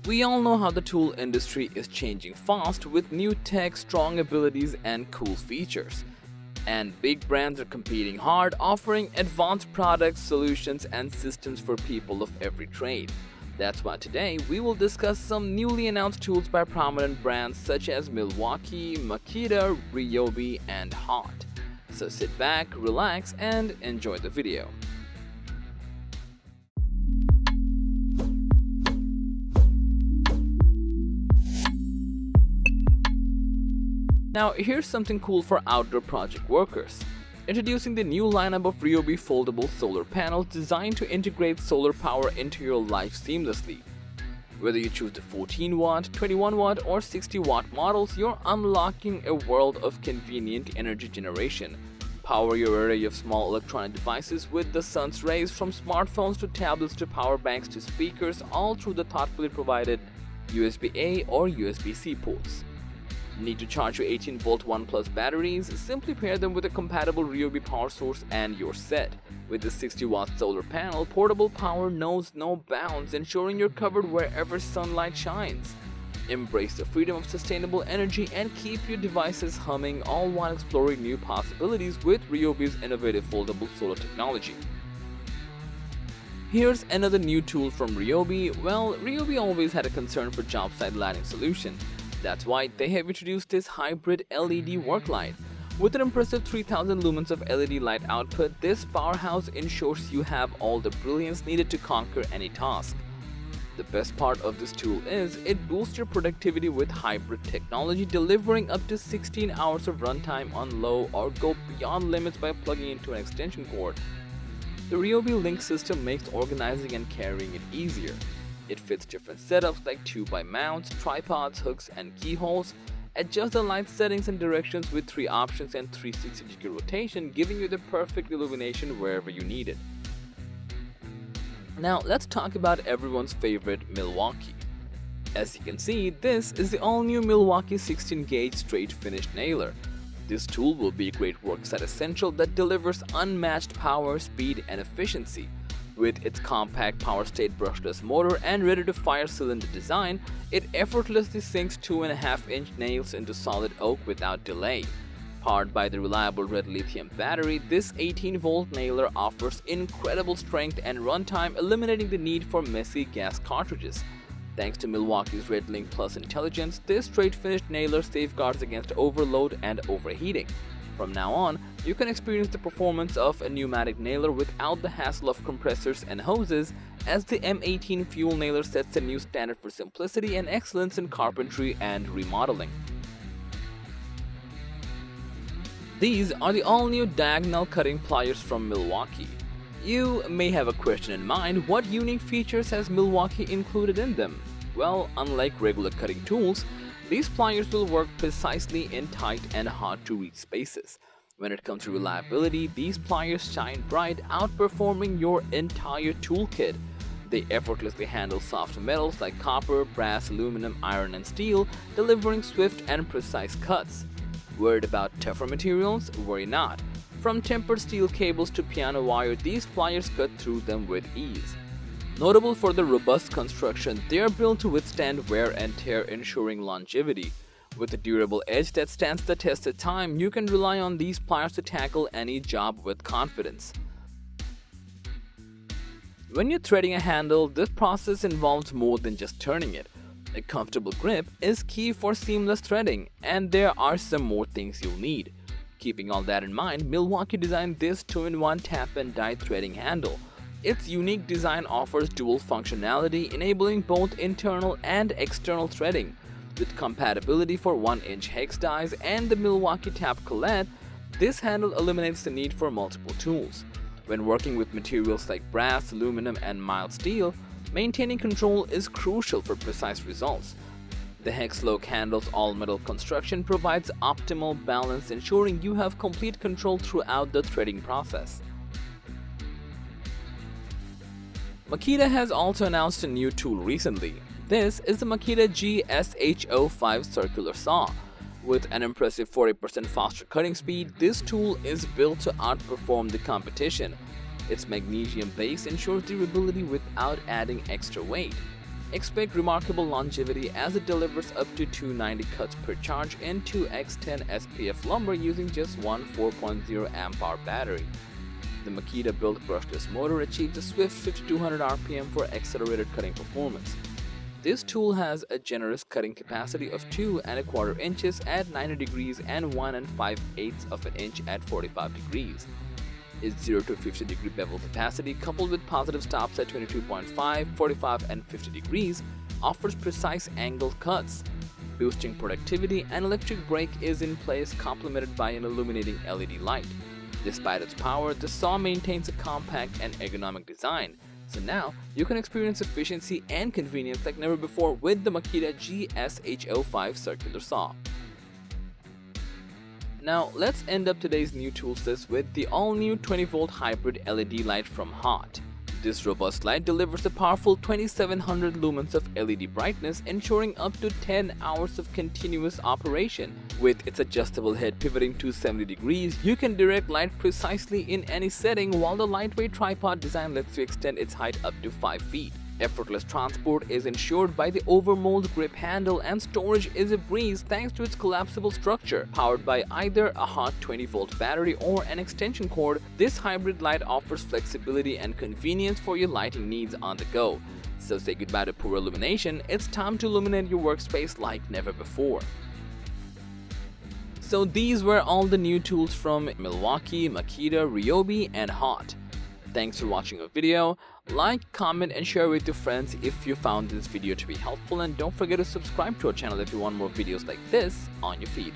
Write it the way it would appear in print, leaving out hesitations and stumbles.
We all know how the tool industry is changing fast with new tech, strong abilities, and cool features. And big brands are competing hard, offering advanced products, solutions, and systems for people of every trade. That's why today we will discuss some newly announced tools by prominent brands such as Milwaukee, Makita, RYOBI, and Hart. So sit back, relax, and enjoy the video. Now here's something cool for outdoor project workers. Introducing the new lineup of RYOBI foldable solar panels designed to integrate solar power into your life seamlessly. Whether you choose the 14 watt, 21 watt, or 60 watt models, you're unlocking a world of convenient energy generation. Power your array of small electronic devices with the sun's rays, from smartphones to tablets to power banks to speakers, all through the thoughtfully provided USB-A or USB-C ports. Need to charge your 18-volt OnePlus batteries? Simply pair them with a compatible RYOBI power source and you're set. With the 60-watt solar panel, portable power knows no bounds, ensuring you're covered wherever sunlight shines. Embrace the freedom of sustainable energy and keep your devices humming, all while exploring new possibilities with RYOBI's innovative foldable solar technology. Here's another new tool from RYOBI. Well, RYOBI always had a concern for job site lighting solution. That's why they have introduced this hybrid LED work light. With an impressive 3000 lumens of LED light output, this powerhouse ensures you have all the brilliance needed to conquer any task. The best part of this tool is it boosts your productivity with hybrid technology, delivering up to 16 hours of runtime on low or go beyond limits by plugging into an extension cord. The RYOBI Link system makes organizing and carrying it easier. It fits different setups like 2x mounts, tripods, hooks, and keyholes. Adjust the light settings and directions with 3 options and 360-degree rotation, giving you the perfect illumination wherever you need it. Now let's talk about everyone's favorite Milwaukee. As you can see, this is the all-new Milwaukee 16-gauge straight finish nailer. This tool will be a great worksite essential that delivers unmatched power, speed, and efficiency. With its compact power-state brushless motor and ready-to-fire cylinder design, it effortlessly sinks 2.5-inch nails into solid oak without delay. Powered by the reliable red lithium battery, this 18-volt nailer offers incredible strength and runtime, eliminating the need for messy gas cartridges. Thanks to Milwaukee's Red Link Plus intelligence, this straight-finished nailer safeguards against overload and overheating. From now on, you can experience the performance of a pneumatic nailer without the hassle of compressors and hoses, as the M18 fuel nailer sets a new standard for simplicity and excellence in carpentry and remodeling. These are the all-new diagonal cutting pliers from Milwaukee. You may have a question in mind: what unique features has Milwaukee included in them? Well, unlike regular cutting tools, these pliers will work precisely in tight and hard-to-reach spaces. When it comes to reliability, these pliers shine bright, outperforming your entire toolkit. They effortlessly handle soft metals like copper, brass, aluminum, iron, and steel, delivering swift and precise cuts. Worried about tougher materials? Worry not. From tempered steel cables to piano wire, these pliers cut through them with ease. Notable for their robust construction, they are built to withstand wear and tear, ensuring longevity. With a durable edge that stands the test of time, you can rely on these pliers to tackle any job with confidence. When you're threading a handle, this process involves more than just turning it. A comfortable grip is key for seamless threading, and there are some more things you'll need. Keeping all that in mind, Milwaukee designed this 2-in-1 tap and die threading handle. Its unique design offers dual functionality, enabling both internal and external threading. With compatibility for 1-inch hex dies and the Milwaukee tap collet, this handle eliminates the need for multiple tools. When working with materials like brass, aluminum, and mild steel, maintaining control is crucial for precise results. The hex-lock handle's all-metal construction provides optimal balance, ensuring you have complete control throughout the threading process. Makita has also announced a new tool recently. This is the Makita G5 Circular Saw. With an impressive 40% faster cutting speed, this tool is built to outperform the competition. Its magnesium base ensures durability without adding extra weight. Expect remarkable longevity as it delivers up to 290 cuts per charge in 2x10 SPF lumber using just one 4.0 amp-hour battery. The Makita built brushless motor achieves a swift 5200 RPM for accelerated cutting performance. This tool has a generous cutting capacity of 2¼ inches at 90 degrees and 1 5/8 of an inch at 45 degrees. Its 0 to 50 degree bevel capacity, coupled with positive stops at 22.5, 45 and 50 degrees, offers precise angled cuts. Boosting productivity, an electric brake is in place, complemented by an illuminating LED light. Despite its power, the saw maintains a compact and ergonomic design, so now you can experience efficiency and convenience like never before with the Makita G5 Circular Saw. Now let's end up today's new tools list with the all-new 20-volt hybrid LED light from Hart. This robust light delivers a powerful 2700 lumens of LED brightness, ensuring up to 10 hours of continuous operation. With its adjustable head pivoting to 70 degrees, you can direct light precisely in any setting, while the lightweight tripod design lets you extend its height up to 5 feet. Effortless transport is ensured by the overmold grip handle, and storage is a breeze thanks to its collapsible structure. Powered by either a Hart 20-volt battery or an extension cord, this hybrid light offers flexibility and convenience for your lighting needs on the go. So say goodbye to poor illumination, it's time to illuminate your workspace like never before. So these were all the new tools from Milwaukee, Makita, RYOBI and Hart. Thanks for watching our video. Like, comment and share with your friends if you found this video to be helpful, and don't forget to subscribe to our channel if you want more videos like this on your feed.